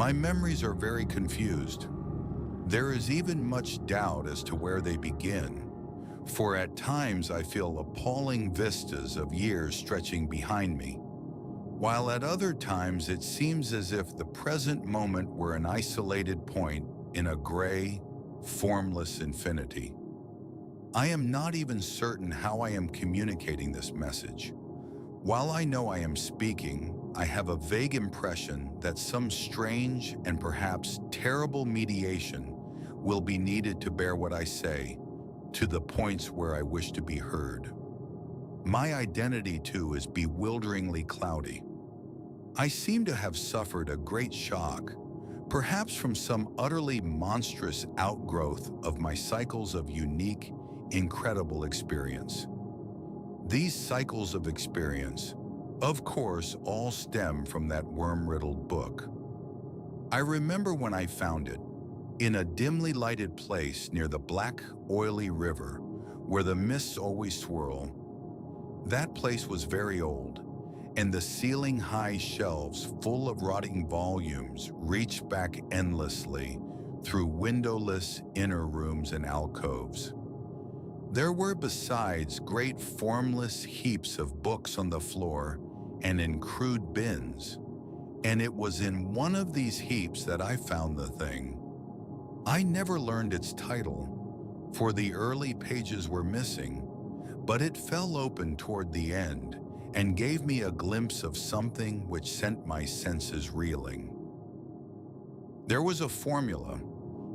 My memories are very confused. There is even much doubt as to where they begin, for at times I feel appalling vistas of years stretching behind me, while at other times it seems as if the present moment were an isolated point in a gray, formless infinity. I am not even certain how I am communicating this message. While I know I am speaking, I have a vague impression that some strange and perhaps terrible mediation will be needed to bear what I say to the points where I wish to be heard. My identity, too, is bewilderingly cloudy. I seem to have suffered a great shock, perhaps from some utterly monstrous outgrowth of my cycles of unique, incredible experience. These cycles of experience, of course, all stem from that worm-riddled book. I remember when I found it, in a dimly lighted place near the black, oily river where the mists always swirl. That place was very old, and the ceiling-high shelves full of rotting volumes reached back endlessly through windowless inner rooms and alcoves. There were besides great formless heaps of books on the floor and in crude bins, and it was in one of these heaps that I found the thing. I never learned its title, for the early pages were missing, but it fell open toward the end and gave me a glimpse of something which sent my senses reeling. There was a formula,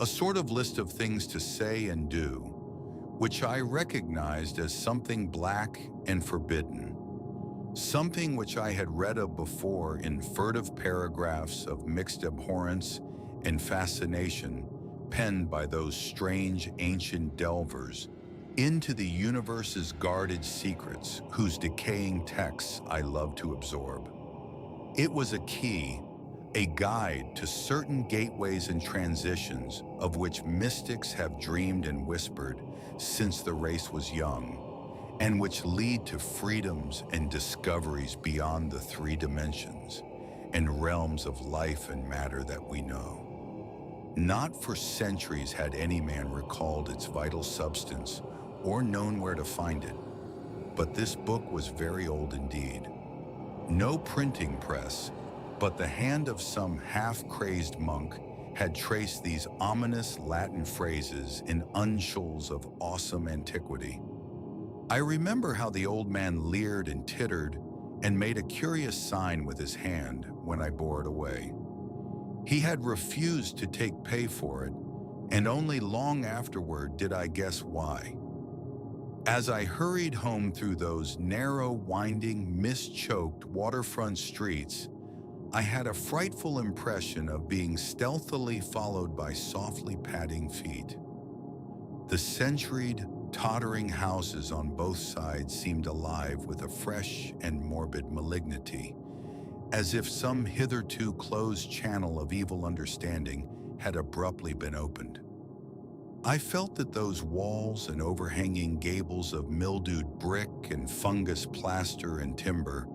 a sort of list of things to say and do, which I recognized as something black and forbidden, something which I had read of before in furtive paragraphs of mixed abhorrence and fascination penned by those strange ancient delvers into the universe's guarded secrets whose decaying texts I love to absorb. It was a key, a guide to certain gateways and transitions of which mystics have dreamed and whispered since the race was young, and which lead to freedoms and discoveries beyond the three dimensions and realms of life and matter that we know. Not for centuries had any man recalled its vital substance or known where to find it, but this book was very old indeed. No printing press, but the hand of some half-crazed monk had traced these ominous Latin phrases in uncials of awesome antiquity. I remember how the old man leered and tittered and made a curious sign with his hand when I bore it away. He had refused to take pay for it, and only long afterward did I guess why. As I hurried home through those narrow, winding, mist-choked waterfront streets, I had a frightful impression of being stealthily followed by softly padding feet. The centuried, tottering houses on both sides seemed alive with a fresh and morbid malignity, as if some hitherto closed channel of evil understanding had abruptly been opened. I felt that those walls and overhanging gables of mildewed brick and fungus plaster and timber,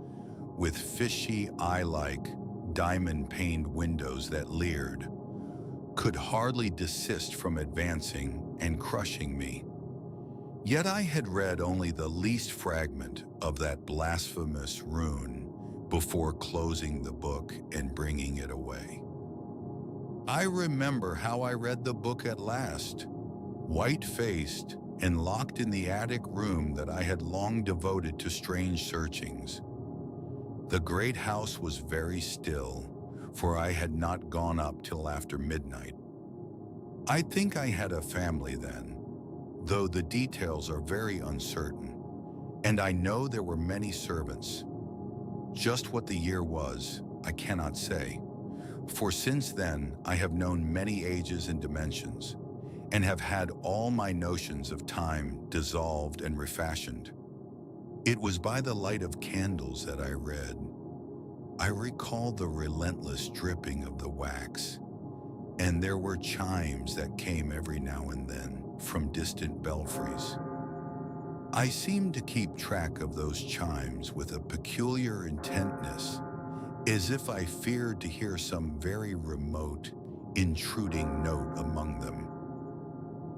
with fishy eye-like, diamond-paned windows that leered, could hardly desist from advancing and crushing me. Yet I had read only the least fragment of that blasphemous rune before closing the book and bringing it away. I remember how I read the book at last, white-faced and locked in the attic room that I had long devoted to strange searchings. The great house was very still, for I had not gone up till after midnight. I think I had a family then, though the details are very uncertain, and I know there were many servants. Just what the year was, I cannot say, for since then I have known many ages and dimensions, and have had all my notions of time dissolved and refashioned. It was by the light of candles that I read. I recall the relentless dripping of the wax, and there were chimes that came every now and then from distant belfries. I seemed to keep track of those chimes with a peculiar intentness, as if I feared to hear some very remote, intruding note among them.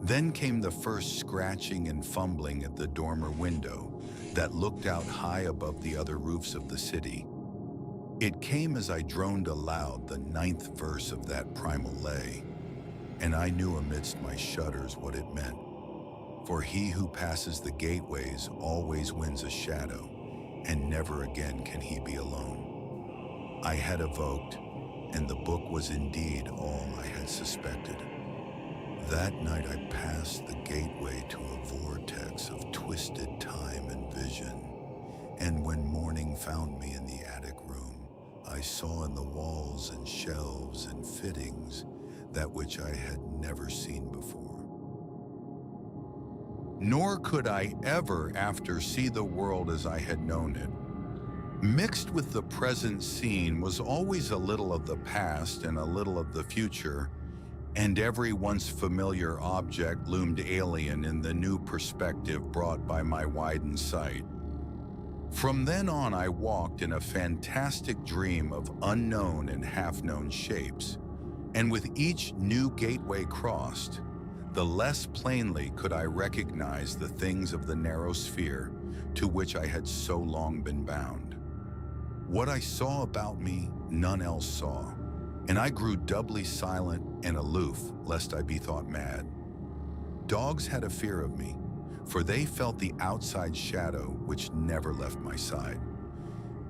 Then came the first scratching and fumbling at the dormer window that looked out high above the other roofs of the city. It came as I droned aloud the 9th verse of that primal lay, and I knew amidst my shudders what it meant. For he who passes the gateways always wins a shadow, and never again can he be alone. I had evoked, and the book was indeed all I had suspected. That night I passed the gateway to a vortex of twisted time and vision, and when morning found me in the attic room, I saw in the walls and shelves and fittings that which I had never seen before. Nor could I ever after see the world as I had known it. Mixed with the present scene was always a little of the past and a little of the future, and every once familiar object loomed alien in the new perspective brought by my widened sight. From then on I walked in a fantastic dream of unknown and half-known shapes, and with each new gateway crossed, the less plainly could I recognize the things of the narrow sphere to which I had so long been bound. What I saw about me, none else saw, and I grew doubly silent and aloof, lest I be thought mad. Dogs had a fear of me, for they felt the outside shadow which never left my side.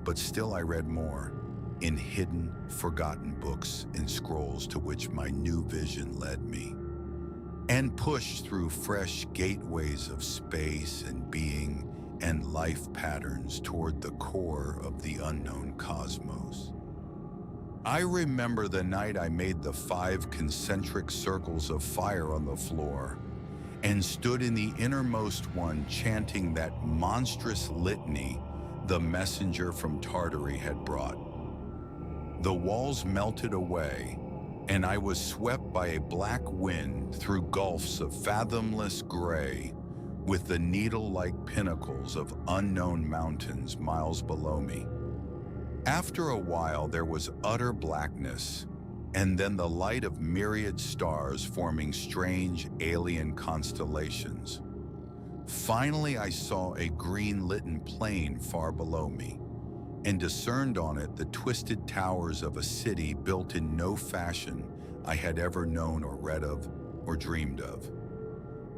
But still I read more, in hidden, forgotten books and scrolls to which my new vision led me, and pushed through fresh gateways of space and being and life patterns toward the core of the unknown cosmos. I remember the night I made the 5 concentric circles of fire on the floor and stood in the innermost one chanting that monstrous litany the messenger from Tartary had brought. The walls melted away, and I was swept by a black wind through gulfs of fathomless gray, with the needle-like pinnacles of unknown mountains miles below me. After a while there was utter blackness, and then the light of myriad stars forming strange alien constellations. Finally I saw a green-litten plain far below me, and discerned on it the twisted towers of a city built in no fashion I had ever known or read of or dreamed of.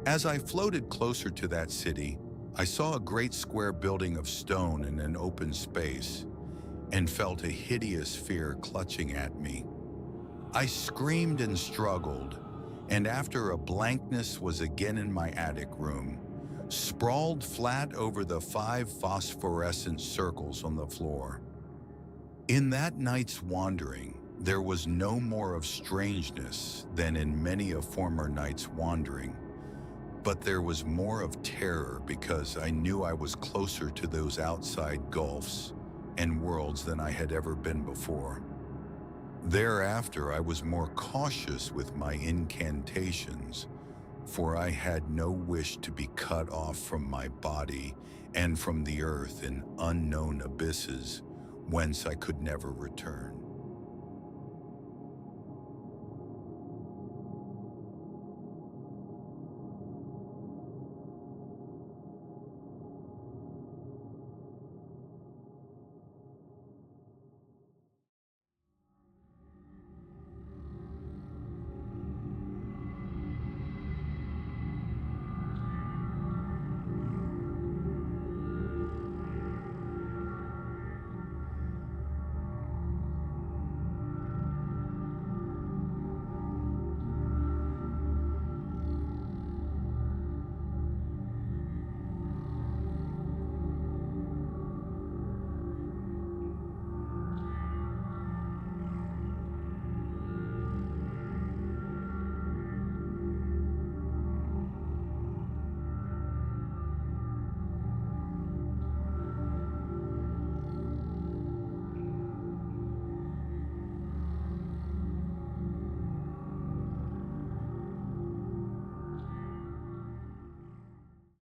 As I floated closer to that city, I saw a great square building of stone in an open space, and felt a hideous fear clutching at me. I screamed and struggled, and after a blankness was again in my attic room, sprawled flat over the 5 phosphorescent circles on the floor. In that night's wandering, there was no more of strangeness than in many a former night's wandering, but there was more of terror because I knew I was closer to those outside gulfs and worlds than I had ever been before. Thereafter, I was more cautious with my incantations, for I had no wish to be cut off from my body and from the earth in unknown abysses whence I could never return.